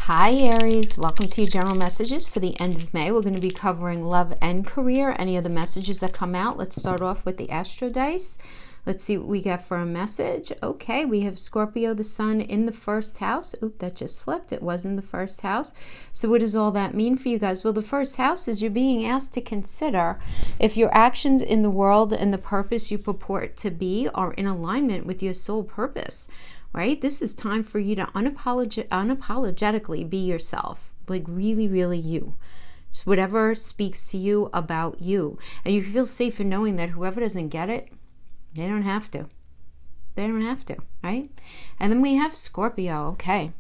Hi Aries, welcome to your general messages for the end of May. We're going to be covering love and career, any of the messages that come out. Let's start off with the Astro Dice. Let's see what we get for a message. Okay, we have Scorpio, the sun in the first house. Oop, that just flipped. It was in the first house. So what does all that mean for you guys? Well, the first house is you're being asked to consider if your actions in the world and the purpose you purport to be are in alignment with your soul purpose. Right? This is time for you to unapologetically be yourself, like really, really you. So whatever speaks to you about you. And you feel safe in knowing that whoever doesn't get it, they don't have to. They don't have to, right? And then we have Scorpio, okay.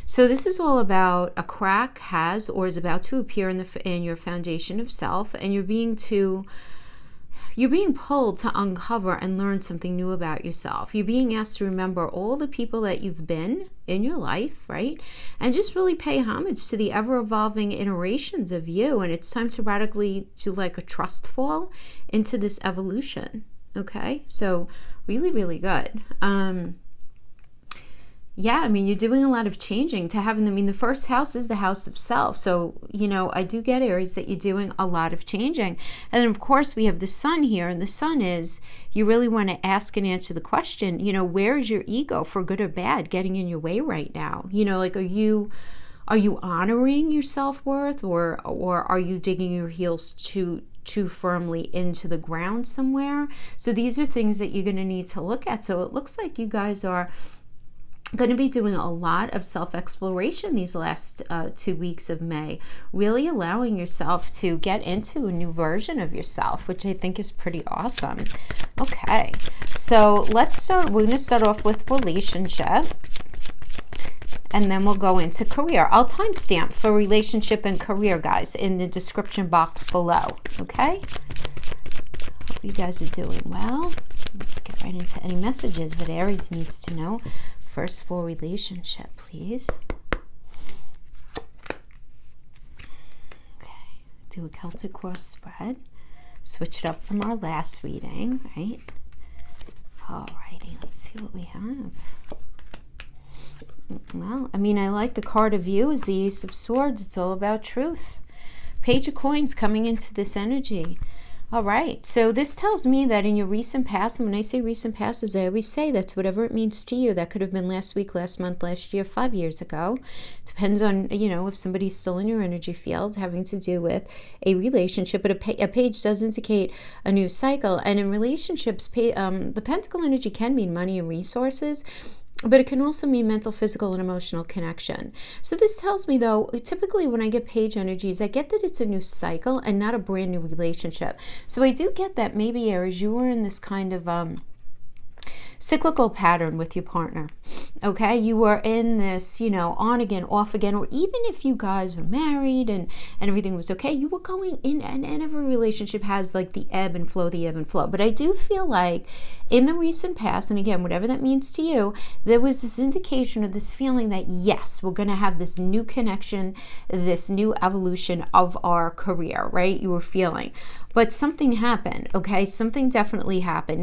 So this is all about a crack has or is about to appear in your foundation of self, and you're being pulled to uncover and learn something new about yourself. You're being asked to remember all the people that you've been in your life, right? And just really pay homage to the ever-evolving iterations of you. And it's time to radically do like a trust fall into this evolution, okay? So really, really good. Yeah, I mean, you're doing a lot of changing to having, I mean, the first house is the house of self. So, you know, I do get Aries that you're doing a lot of changing. And then, of course, we have the sun here. And the sun is, you really want to ask and answer the question, you know, where is your ego, for good or bad, getting in your way right now? You know, like, are you honoring your self-worth, or are you digging your heels too firmly into the ground somewhere? So these are things that you're going to need to look at. So it looks like you guys are going to be doing a lot of self-exploration these last 2 weeks of May, really allowing yourself to get into a new version of yourself, which I think is pretty awesome. Okay, so let's start. We're going to start off with relationship, and then we'll go into career. I'll timestamp for relationship and career, guys, in the description box below, okay? Hope you guys are doing well. Let's get right into any messages that Aries needs to know. First for relationship, please. Okay, do a Celtic cross spread. Switch it up from our last reading, right? Alrighty, let's see what we have. Well, I mean, I like the card of you is the Ace of Swords. It's all about truth. Page of Coins coming into this energy. All right, so this tells me that in your recent past, and when I say recent past, as I always say, that's whatever it means to you. That could have been last week, last month, last year, 5 years ago. Depends on, you know, if somebody's still in your energy field having to do with a relationship. But a page does indicate a new cycle. And in relationships, the Pentacle energy can mean money and resources, but it can also mean mental, physical, and emotional connection. So this tells me, though, typically when I get page energies, I get that it's a new cycle and not a brand new relationship. So I do get that maybe, Aries, you were in this kind of cyclical pattern with your partner, okay? You were in this, you know, on again, off again, or even if you guys were married and everything was okay, you were going in, and every relationship has like the ebb and flow. But I do feel like in the recent past, and again, whatever that means to you, there was this indication of this feeling that, yes, we're going to have this new connection, this new evolution of our career, right? You were feeling, but something happened, okay? Something definitely happened.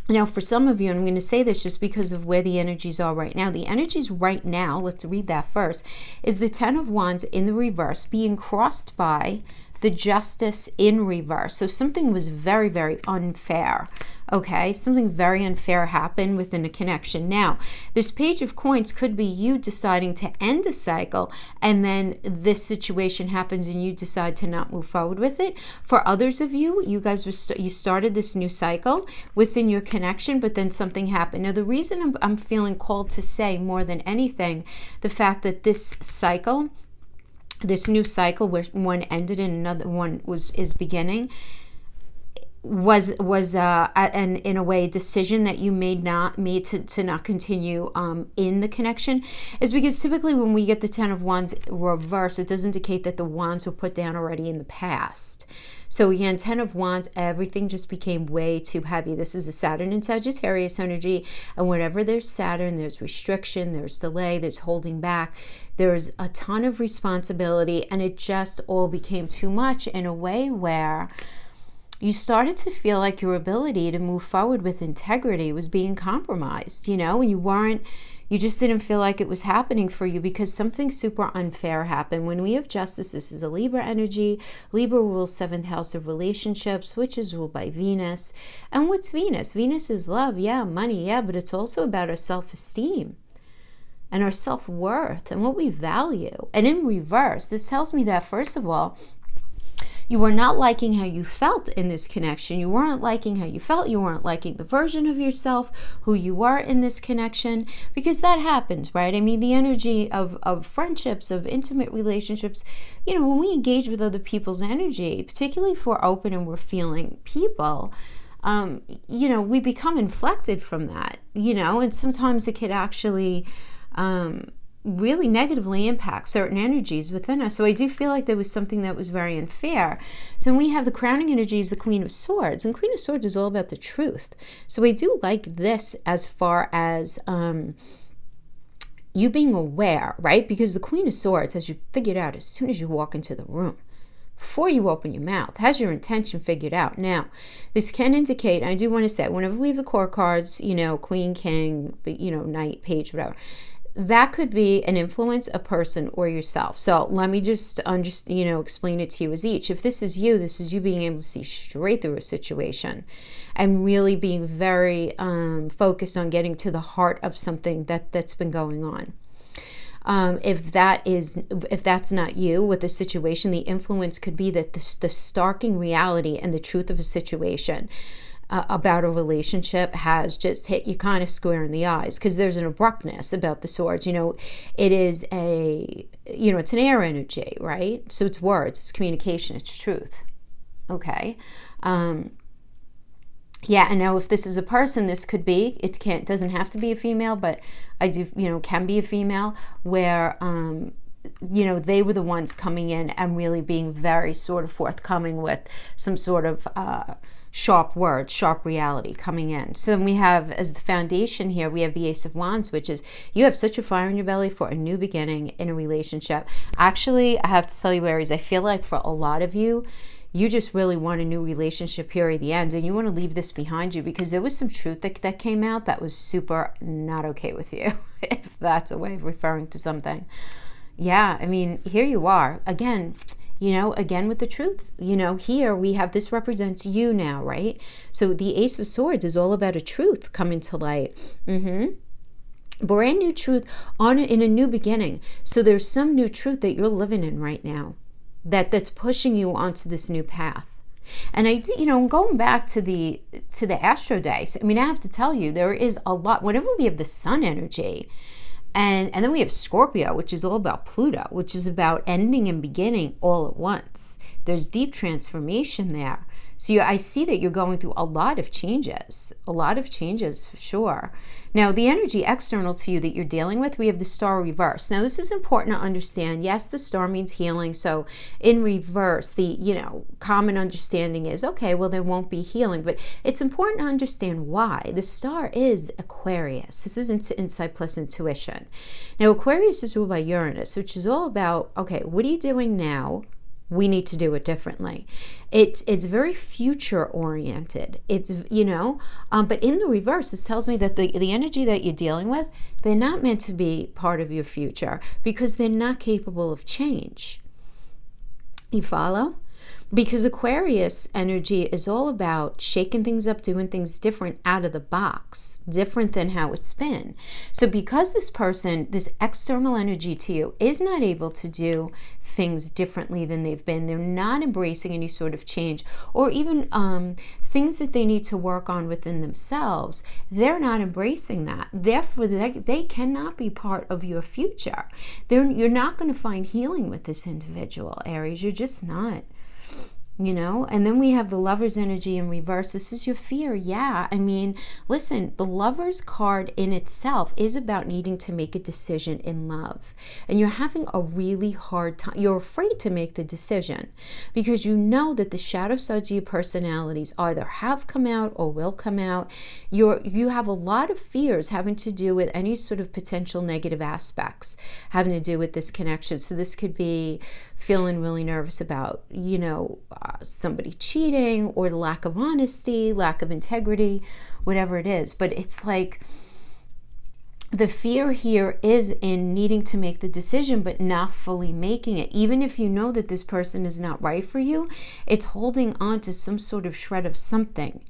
Now, for some of you, and I'm going to say this just because of where the energies are right now. The energies right now, let's read that first, is the Ten of Wands in the reverse being crossed by the Justice in reverse. So something was very, very unfair. Okay, something very unfair happened within a connection. Now, this Page of Coins could be you deciding to end a cycle, and then this situation happens and you decide to not move forward with it. For others of you, you guys you started this new cycle within your connection, but then something happened. Now, the reason I'm feeling called to say more than anything, the fact that this cycle, this new cycle where one ended and another one is beginning, was an in a way decision that you made to not continue in the connection, is because typically when we get the Ten of Wands reverse, it does indicate that the wands were put down already in the past. So again, Ten of Wands, everything just became way too heavy. This is a Saturn and Sagittarius energy, and whenever there's Saturn, there's restriction, there's delay, there's holding back, there's a ton of responsibility, and it just all became too much in a way where you started to feel like your ability to move forward with integrity was being compromised, you know, and you weren't You just didn't feel like it was happening for you because something super unfair happened. When we have justice, this is a Libra energy. Libra rules 7th house of relationships, which is ruled by Venus. And what's Venus? Venus is love, yeah, money, yeah, but it's also about our self-esteem and our self-worth and what we value. And in reverse, this tells me that, first of all, you were not liking how you felt in this connection. You weren't liking how you felt. You weren't liking the version of yourself, who you were in this connection, because that happens, right? I mean, the energy of friendships, of intimate relationships, you know, when we engage with other people's energy, particularly if we're open and we're feeling people, you know, we become inflected from that, you know, and sometimes it could actually really negatively impact certain energies within us. So I do feel like there was something that was very unfair. So when we have the crowning energy is the Queen of Swords, and Queen of Swords is all about the truth. So I do like this as far as you being aware, right? Because the Queen of Swords, as you figured out as soon as you walk into the room, before you open your mouth, has your intention figured out. Now, this can indicate, I do want to say, whenever we have the court cards, you know, Queen, King, you know, Knight, Page, whatever, that could be an influence, a person, or yourself. So let me just you know, explain it to you as each. If this is you being able to see straight through a situation and really being very focused on getting to the heart of something that's been going on. If that's not you with the situation, the influence could be that the starking reality and the truth of a situation about a relationship has just hit you kind of square in the eyes, because there's an abruptness about the swords. You know, it is you know, it's an air energy, right? So it's words, it's communication, it's truth. Okay. Yeah, and now if this is a person, this could be, doesn't have to be a female, but I do, you know, can be a female, where, you know, they were the ones coming in and really being very sort of forthcoming with some sort of sharp words, sharp reality coming in. So then we have, as the foundation here, we have the Ace of Wands, which is you have such a fire in your belly for a new beginning in a relationship. Actually, I have to tell you, Aries, I feel like for a lot of you, you just really want a new relationship here at the end, and you want to leave this behind you, because there was some truth that came out that was super not okay with you, if that's a way of referring to something. Yeah, I mean, here you are again, you know, again with the truth. You know, here we have, this represents you now, right? So the Ace of Swords is all about a truth coming to light. Brand new truth in a new beginning. So there's some new truth that you're living in right now that's pushing you onto this new path. And I do, you know, going back to the astro dice, I mean, I have to tell you, there is a lot. Whenever we have the sun energy, and then we have Scorpio, which is all about Pluto, which is about ending and beginning all at once. There's deep transformation there. So I see that you're going through a lot of changes for sure. Now, the energy external to you that you're dealing with, we have the star reverse. Now, this is important to understand. Yes, the star means healing. So in reverse, the, you know, common understanding is, okay, well, there won't be healing. But it's important to understand why. The star is Aquarius. This is insight plus intuition. Now, Aquarius is ruled by Uranus, which is all about, okay, what are you doing now? We need to do it differently. It's very future oriented. It's, you know, but in the reverse, this tells me that the energy that you're dealing with, they're not meant to be part of your future, because they're not capable of change. You follow? Because Aquarius energy is all about shaking things up, doing things different out of the box, different than how it's been. So because this person, this external energy to you, is not able to do things differently than they've been, they're not embracing any sort of change, or even things that they need to work on within themselves, they're not embracing that. Therefore, they cannot be part of your future. You're not going to find healing with this individual, Aries. You're just not. You know, and then we have the Lover's energy in reverse. This is your fear. Yeah, I mean, listen, the Lover's card in itself is about needing to make a decision in love, and you're having a really hard time. You're afraid to make the decision because you know that the shadow sides of your personalities either have come out or will come out. You have a lot of fears having to do with any sort of potential negative aspects having to do with this connection. So this could be feeling really nervous about, you know, somebody cheating, or the lack of honesty, lack of integrity, whatever it is. But it's like the fear here is in needing to make the decision, but not fully making it. Even if you know that this person is not right for you, it's holding on to some sort of shred of something,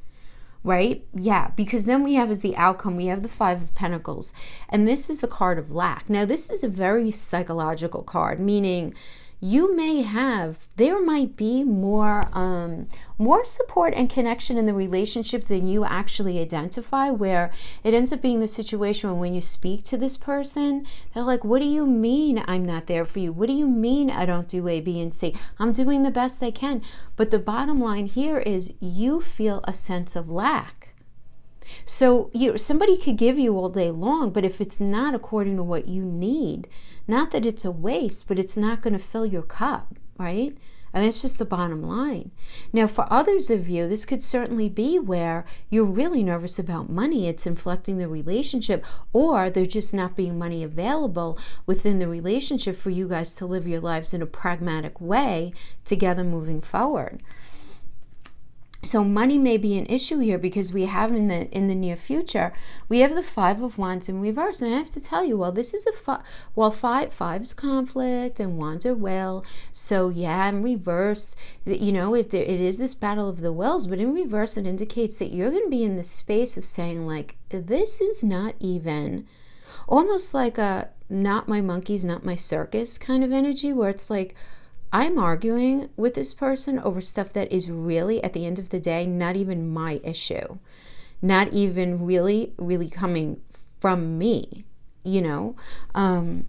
right? Yeah, because then we have as the outcome, we have the Five of Pentacles. And this is the card of lack. Now, this is a very psychological card, meaning there might be more support and connection in the relationship than you actually identify, where it ends up being the situation when you speak to this person, they're like, what do you mean I'm not there for you? What do you mean I don't do A, B, and C? I'm doing the best I can. But the bottom line here is you feel a sense of lack. So somebody could give you all day long, but if it's not according to what you need, not that it's a waste, but it's not going to fill your cup, right? And it's just the bottom line. Now, for others of you, this could certainly be where you're really nervous about money. It's inflecting the relationship, or there's just not being money available within the relationship for you guys to live your lives in a pragmatic way together moving forward. So money may be an issue here because we have in the near future, we have the Five of Wands in reverse. And I have to tell you, well, this is five is conflict and wands are will. So yeah, in reverse, it is this battle of the wills, but in reverse, it indicates that you're going to be in the space of saying like, this is not even, almost like a not my monkeys, not my circus kind of energy, where it's like, I'm arguing with this person over stuff that is really, at the end of the day, not even my issue. Not even really coming from me, And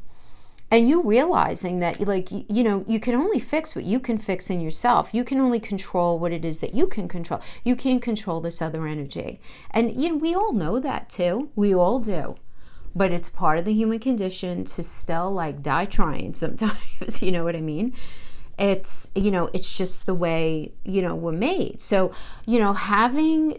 you realizing that, you can only fix what you can fix in yourself. You can only control what it is that you can control. You can't control this other energy. And, we all know that too. We all do. But it's part of the human condition to still, die trying sometimes. You know what I mean? It's, it's just the way, we're made. So, going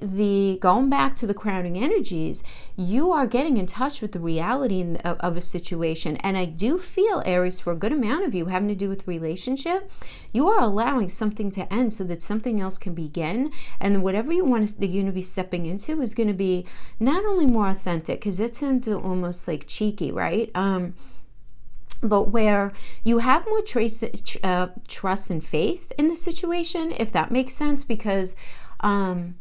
back to the crowning energies, you are getting in touch with the reality of a situation. And I do feel, Aries, for a good amount of you having to do with relationship, you are allowing something to end so that something else can begin. And whatever you're going to be stepping into is going to be not only more authentic, because that sounds almost like cheeky, right? But where you have more trust and faith in the situation, if that makes sense, because I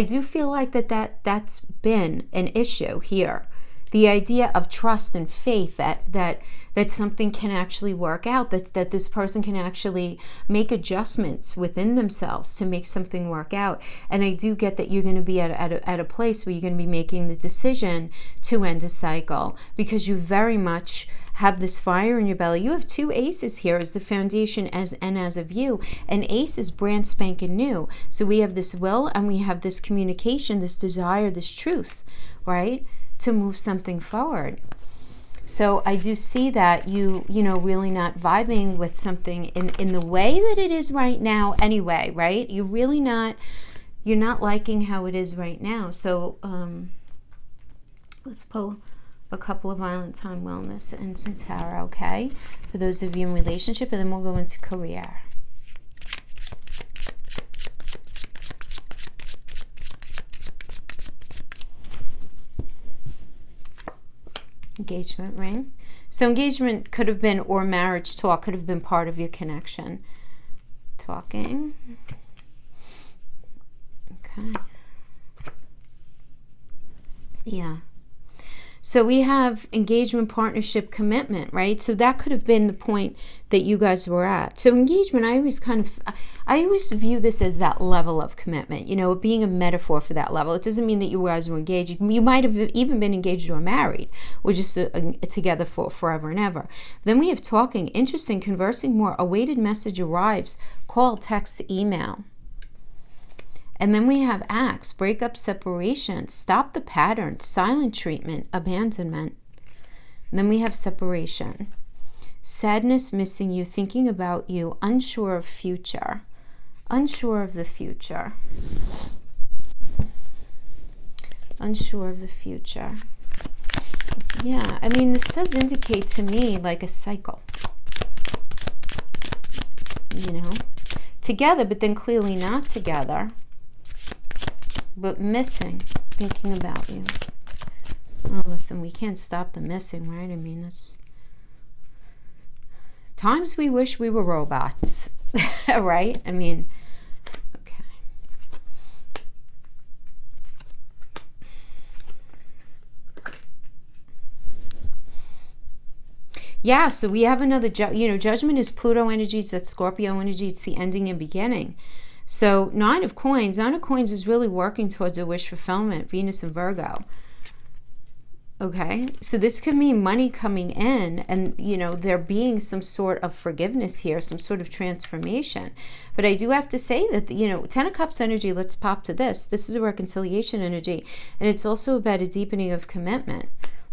do feel like that's been an issue here. The idea of trust and faith that something can actually work out, that this person can actually make adjustments within themselves to make something work out. And I do get that you're going to be at a place where you're going to be making the decision to end a cycle, because you very much have this fire in your belly. You have two aces here as the foundation as a view. An ace is brand spanking new. So we have this will and we have this communication, this desire, this truth, right? To move something forward. So I do see that you really not vibing with something in the way that it is right now anyway, right? You're not liking how it is right now. So let's pull a couple of Valentine Wellness and some tarot, okay? For those of you in relationship, and then we'll go into career. Engagement ring. So engagement could have been, or marriage talk could have been part of your connection. Talking. Okay. Yeah. So we have engagement, partnership, commitment, right? So that could have been the point that you guys were at. So engagement, I always view this as that level of commitment, it being a metaphor for that level. It doesn't mean that you guys were engaged. You might have even been engaged or married, or just together for forever and ever. Then we have talking, interesting, conversing more, awaited message arrives, call, text, email. And then we have acts, breakup, separation, stop the pattern, silent treatment, abandonment. And then we have separation, sadness, missing you, thinking about you, unsure of future, unsure of the future, unsure of the future. Yeah, I mean, this does indicate to me like a cycle, together, but then clearly not together. But missing, thinking about you. Well, listen, we can't stop the missing, right? I mean, it's times we wish we were robots, right? I mean, okay. Yeah, so we have another, judgment is Pluto energy, it's that Scorpio energy, it's the ending and beginning. So Nine of Coins is really working towards a wish fulfillment, Venus and Virgo. Okay, so this could mean money coming in and, there being some sort of forgiveness here, some sort of transformation. But I do have to say that, Ten of Cups energy, let's pop to this. This is a reconciliation energy, and it's also about a deepening of commitment.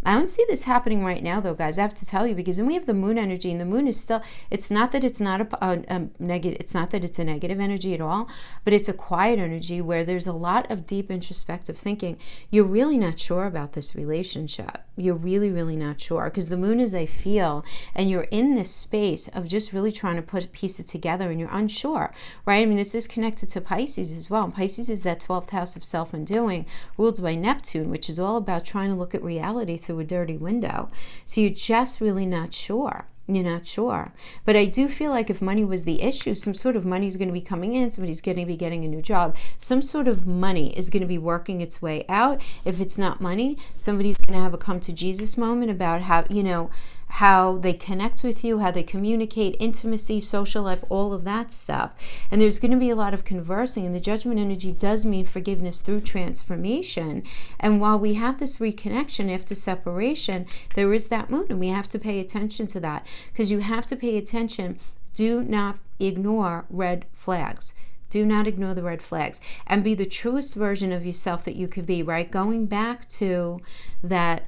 I don't see this happening right now, though, guys. I have to tell you, because then we have the moon energy, and the moon is still, it's not that it's not a negative, it's not that it's a negative energy at all, but it's a quiet energy where there's a lot of deep introspective thinking. You're really not sure about this relationship. You're really, really not sure, because the moon is I feel, and you're in this space of just really trying to put pieces together, and you're unsure, right? I mean, this is connected to Pisces as well. And Pisces is that 12th house of self-undoing, ruled by Neptune, which is all about trying to look at reality through a dirty window. So you're just really not sure. You're not sure. But I do feel like if money was the issue, some sort of money is going to be coming in, somebody's going to be getting a new job, some sort of money is going to be working its way out. If it's not money, somebody's going to have a come to Jesus moment about how they connect with you, how they communicate, intimacy, social life, all of that stuff. And there's going to be a lot of conversing, and the judgment energy does mean forgiveness through transformation. And while we have this reconnection after separation, there is that moon, and we have to pay attention to that, because you have to pay attention. Do not ignore red flags. Do not ignore the red flags, and be the truest version of yourself that you could be, right? Going back to that,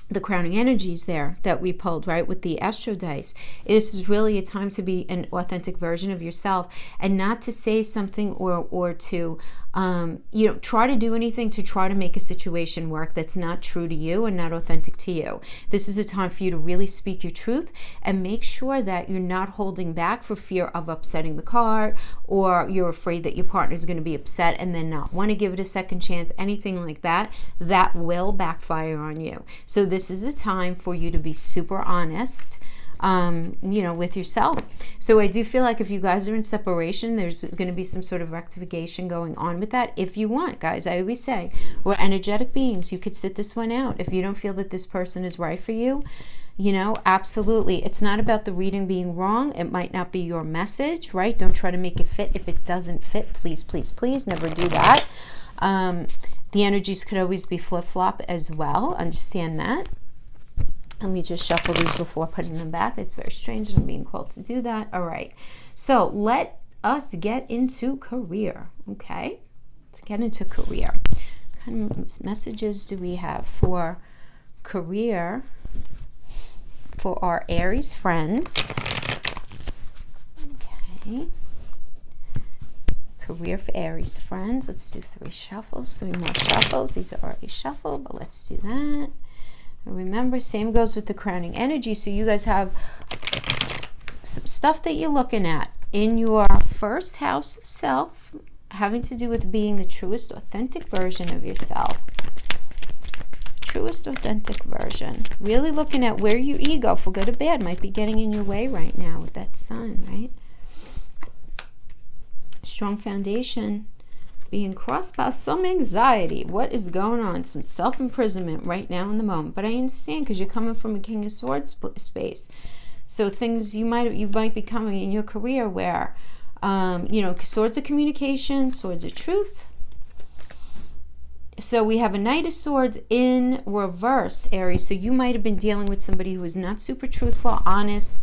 the crowning energies there that we pulled, right, with the astro dice. This is really a time to be an authentic version of yourself, and not to say something or to try to do anything to try to make a situation work that's not true to you and not authentic to you. This is a time for you to really speak your truth, and make sure that you're not holding back for fear of upsetting the card, or you're afraid that your partner is going to be upset and then not want to give it a second chance, anything like that. That will backfire on you. So this is a time for you to be super honest, with yourself. So I do feel like if you guys are in separation, there's going to be some sort of rectification going on with that. If you want, guys, I always say, we're energetic beings. You could sit this one out. If you don't feel that this person is right for you, absolutely. It's not about the reading being wrong. It might not be your message, right? Don't try to make it fit. If it doesn't fit, please, please, please never do that. The energies could always be flip-flop as well. Understand that. Let me just shuffle these before putting them back. It's very strange that I'm being called to do that. All right. So let us get into career. Okay. Let's get into career. What kind of messages do we have for career for our Aries friends? Okay. Career for Aries friends. Let's do 3 shuffles, 3 more shuffles. These are already shuffled, but let's do that. And remember, same goes with the crowning energy. So you guys have some stuff that you're looking at in your first house of self, having to do with being the truest, authentic version of yourself. Truest, authentic version. Really looking at where your ego, for good or bad, might be getting in your way right now with that sun, right? Strong foundation. Being crossed by some anxiety. What is going on? Some self-imprisonment right now in the moment. But I understand, because you're coming from a King of Swords space. So things you might be coming in your career where, swords of communication, swords of truth. So we have a Knight of Swords in reverse, Aries. So you might have been dealing with somebody who is not super truthful, honest,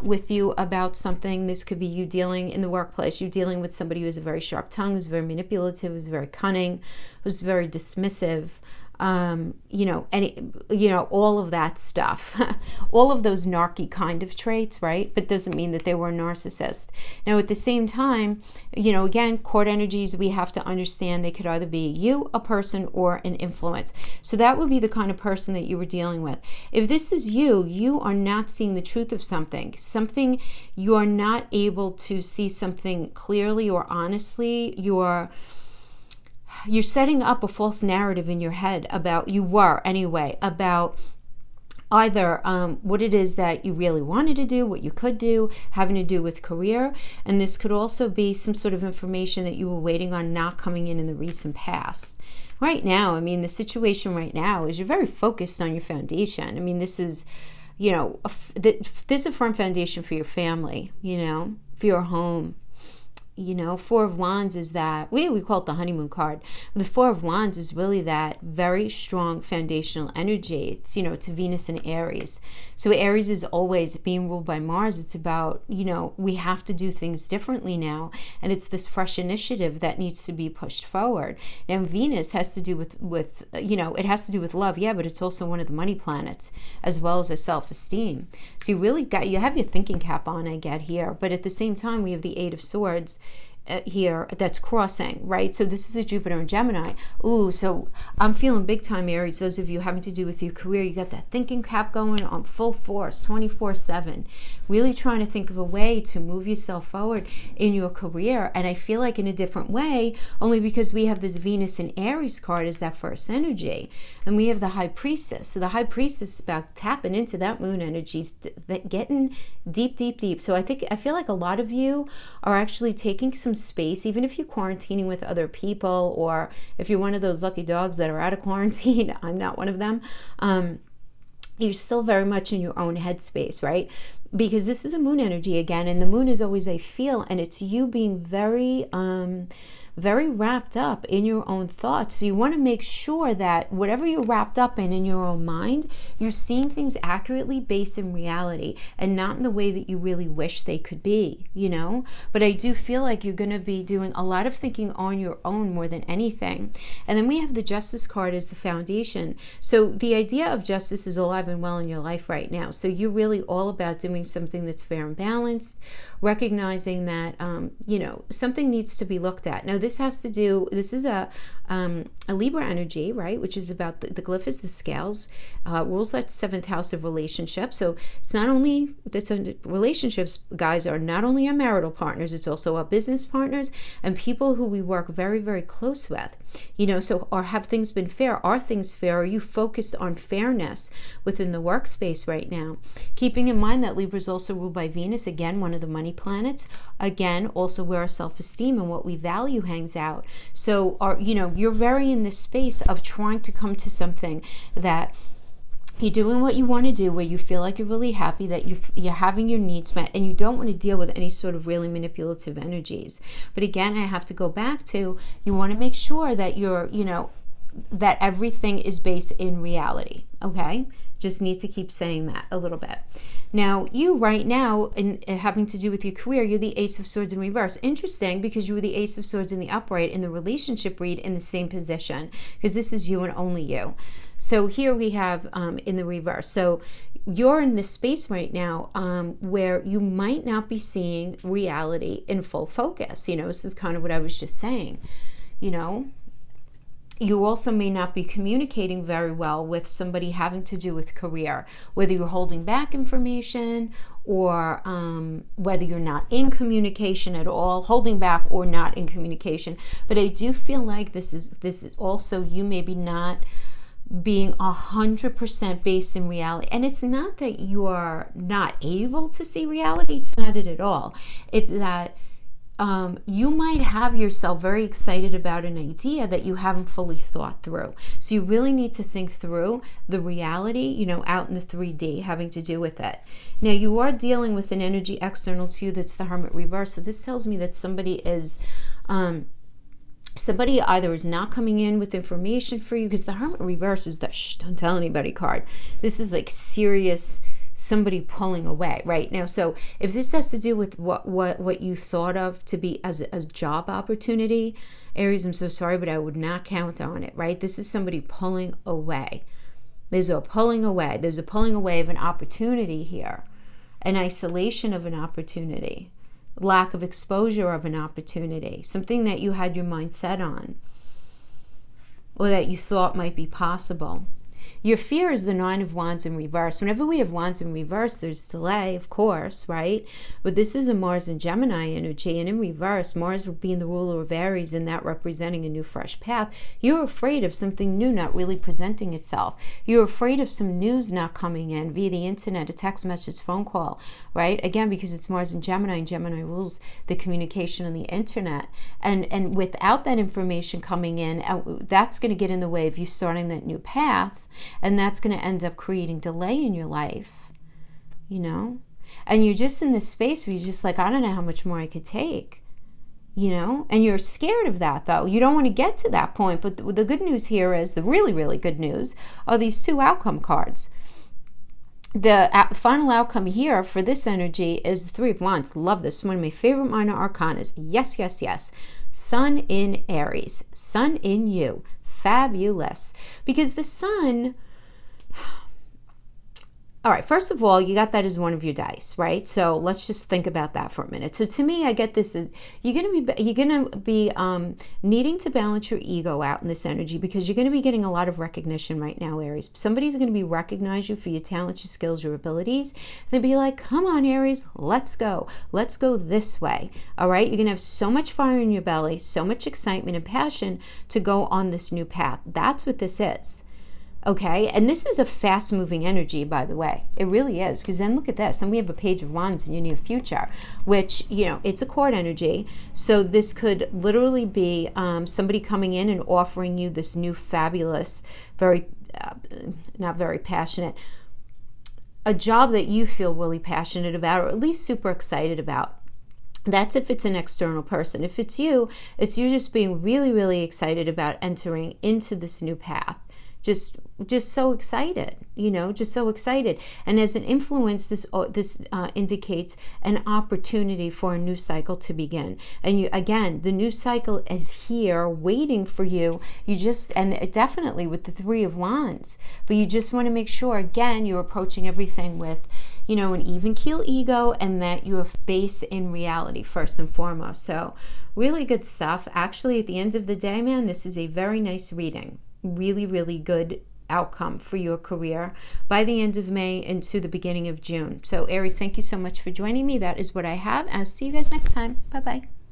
with you about something. This could be you dealing in the workplace. You're dealing with somebody who has a very sharp tongue, who's very manipulative, who's very cunning, who's very dismissive. All of that stuff, all of those narky kind of traits, right? But doesn't mean that they were a narcissist. Now, at the same time, again, court energies, we have to understand they could either be you, a person, or an influence. So that would be the kind of person that you were dealing with. If this is you are not seeing the truth of something, you are not able to see something clearly or honestly, you're setting up a false narrative in your head about, about either what it is that you really wanted to do, what you could do, having to do with career. And this could also be some sort of information that you were waiting on not coming in the recent past. Right now, I mean, the situation right now is you're very focused on your foundation. I mean, this is, this is a firm foundation for your family, for your home. Four of Wands is that, we call it the honeymoon card. The Four of Wands is really that very strong foundational energy. It's, to Venus and Aries. So Aries is always being ruled by Mars. It's about, we have to do things differently now. And it's this fresh initiative that needs to be pushed forward. Now Venus has to do with it has to do with love, but it's also one of the money planets, as well as our self-esteem. So you have your thinking cap on, I get here. But at the same time, we have the Eight of Swords here that's crossing, right? So this is a Jupiter and Gemini. Ooh, so I'm feeling big time, Aries. Those of you having to do with your career, you got that thinking cap going on full force, 24/7, really trying to think of a way to move yourself forward in your career. And I feel like in a different way, only because we have this Venus and Aries card as that first energy. And we have the High Priestess. So the High Priestess is about tapping into that moon energy, getting deep, deep, deep. So I feel like a lot of you are actually taking some space, even if you're quarantining with other people, or if you're one of those lucky dogs that are out of quarantine. I'm not one of them. You're still very much in your own headspace, right? Because this is a moon energy again, and the moon is always a feel, and it's you being very very wrapped up in your own thoughts. So you want to make sure that whatever you're wrapped up in your own mind, you're seeing things accurately based in reality and not in the way that you really wish they could be, But I do feel like you're going to be doing a lot of thinking on your own more than anything. And then we have the Justice card as the foundation. So the idea of justice is alive and well in your life right now. So you're really all about doing something that's fair and balanced, recognizing that, something needs to be looked at. Now, this is a Libra energy, right? Which is about the glyph is the scales, rules that seventh house of relationships. So it's not only relationships, guys, are not only our marital partners, it's also our business partners and people who we work very, very close with. So have things been fair? Are things fair? Are you focused on fairness within the workspace right now? Keeping in mind that Libra is also ruled by Venus, again, one of the money planets, again, also where our self-esteem and what we value hangs out. So you're very in this space of trying to come to something that you're doing what you want to do, where you feel like you're really happy, that you're having your needs met, and you don't want to deal with any sort of really manipulative energies. But again, I have to go back to, you want to make sure that you're, that everything is based in reality, okay? Just need to keep saying that a little bit. Now, you right now, in having to do with your career, you're the Ace of Swords in reverse. Interesting, because you were the Ace of Swords in the upright in the relationship read in the same position, because this is you and only you. So here we have in the reverse. So you're in this space right now where you might not be seeing reality in full focus. This is kind of what I was just saying. You also may not be communicating very well with somebody having to do with career, whether you're holding back information or whether you're not in communication at all, holding back or not in communication. But I do feel like this is also you maybe not being 100% based in reality. And it's not that you are not able to see reality. It's not it at all. It's that you might have yourself very excited about an idea that you haven't fully thought through. So you really need to think through the reality, out in the 3D having to do with it. Now, you are dealing with an energy external to you that's the Hermit reverse. So this tells me that somebody either is not coming in with information for you, because the Hermit reverse is the don't tell anybody card. This is like serious, somebody pulling away right now. So if this has to do with what you thought of to be as job opportunity, Aries, I'm so sorry, but I would not count on it, right? This is somebody pulling away. There's a pulling away. There's a pulling away of an opportunity here, an isolation of an opportunity, lack of exposure of an opportunity, something that you had your mind set on or that you thought might be possible. Your fear is the Nine of Wands in reverse. Whenever we have Wands in reverse, there's delay, of course, right? But this is a Mars and Gemini energy, and in reverse, Mars being the ruler of Aries and that representing a new fresh path, you're afraid of something new not really presenting itself. You're afraid of some news not coming in via the internet, a text message, phone call, right? Again, because it's Mars and Gemini rules the communication on the internet. And without that information coming in, that's going to get in the way of you starting that new path, and that's going to end up creating delay in your life, you know? And you're just in this space where you're just like, I don't know how much more I could take, you know? And you're scared of that, though. You don't want to get to that point. But the good news here is, the really, really good news are these two outcome cards. The final outcome here for this energy is the Three of Wands. Love this. One of my favorite minor arcanas. Yes, yes, yes. Sun in Aries. Sun in you. Fabulous. Because the sun... All right, first of all, you got that as one of your dice, right? So let's just think about that for a minute. So to me, I get this as you're gonna be needing to balance your ego out in this energy, because you're gonna be getting a lot of recognition right now, Aries. Somebody's gonna be recognize you for your talents, your skills, your abilities. They'll be like, come on, Aries, let's go this way. All right, you're gonna have so much fire in your belly, so much excitement and passion to go on this new path. That's what this is. Okay, and this is a fast-moving energy, by the way. It really is, because then look at this. Then we have a Page of Wands in your near future, which, you know, it's a court energy. So this could literally be somebody coming in and offering you this new fabulous, very, not very passionate, a job that you feel really passionate about, or at least super excited about. That's if it's an external person. If it's you just being really, really excited about entering into this new path. Just so excited, you know, just so excited. And as an influence, this indicates an opportunity for a new cycle to begin. And again, the new cycle is here waiting for you. And definitely with the Three of Wands, but you just want to make sure, again, you're approaching everything with, you know, an even keel ego, and that you are based in reality first and foremost. So really good stuff. Actually, at the end of the day, man, this is a very nice reading. Really, really good outcome for your career by the end of May into the beginning of June. So Aries, thank you so much for joining me. That is what I have. I'll see you guys next time. Bye-bye.